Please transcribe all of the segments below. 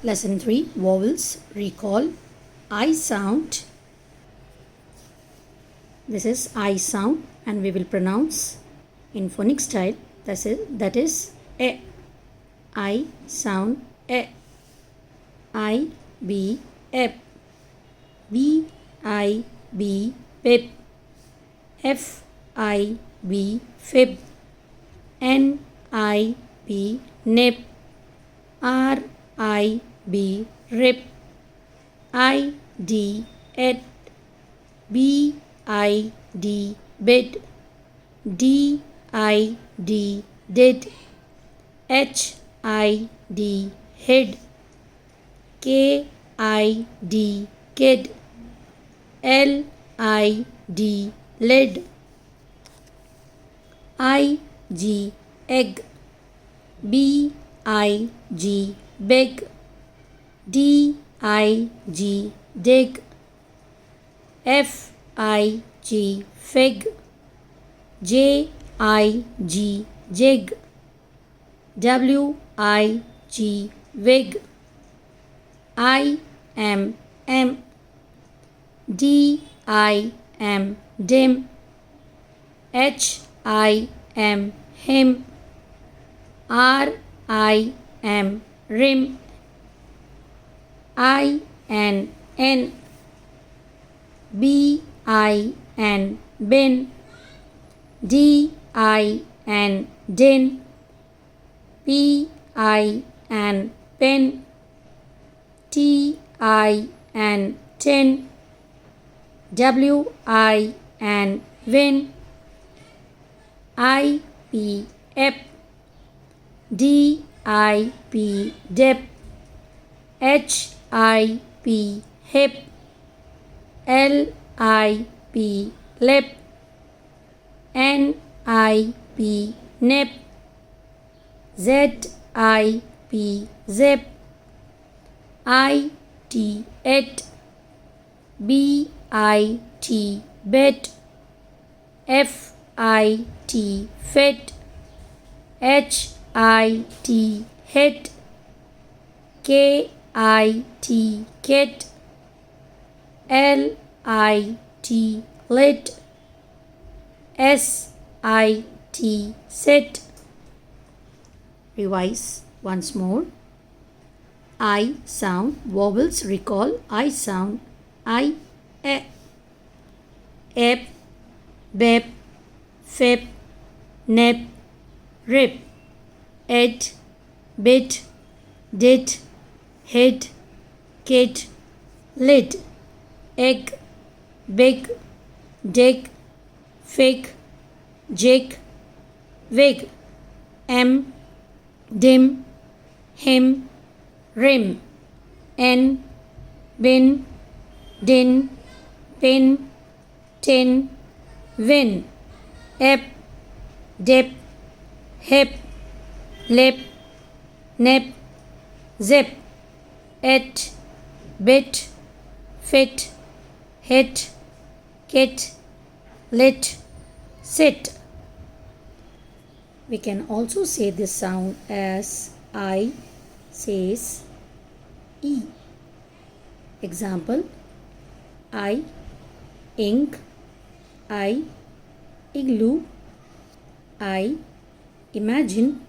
Lesson 3 Vowels Recall. I sound. This is I sound and we will pronounce in phonic style. That is A. I sound A. I B ep. B I B pip. F I B fib. N I B nip. R I B rip. I D ed. B I D bid. D I D did. H I D hid. K I D kid. L I D lid. I G egg. B I G big. D I G dig. F I G fig. J I G jig. W I G wig. I M M. D I M dim. H I M him. R I M rim. I N N. B I N bin. D I N din. P I N pin. T I N tin. W I N win. I P ep. D I P dip. H I P hip. L I P lip. N I P nip. Z I P zip. I T it. B I T bit. F I T fit. H I T hit. K I T kit. L I T lit. S I T sit. Revise once more. I sound. Vowels recall. I sound. I e. Ep. Bep. Fip. Nip. Rip. Ed. Bit. Did. Hid. Kid. Lid. Egg. Big. Dig. Fig. Jig. Wig. M. Dim. Him. Rim. N. Bin. Din. Pin. Tin. Win. Ep. Dip. Hip. Lip. Nip. Zip. Et. Bit. Fit. Hit. Kit. Lit. Sit. We can also say this sound as I says E. Example: I ink. I igloo. I imagine.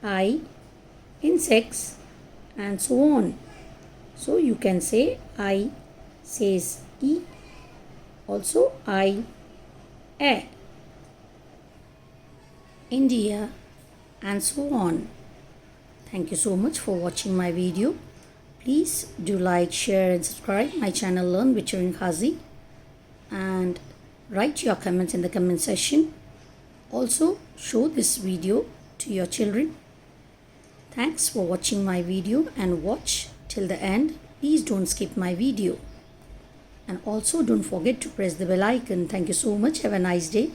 I insects, and so on. So you can say I says E. Also I a. India, and so on. Thank you so much for watching my video. Please do like, share and subscribe my channel Learn with Turing Hazi, and write your comments in the comment section. Also show this video to your children. Thanks for watching my video and watch till the end. Please don't skip my video. And also don't forget to press the bell icon. Thank you so much. Have a nice day.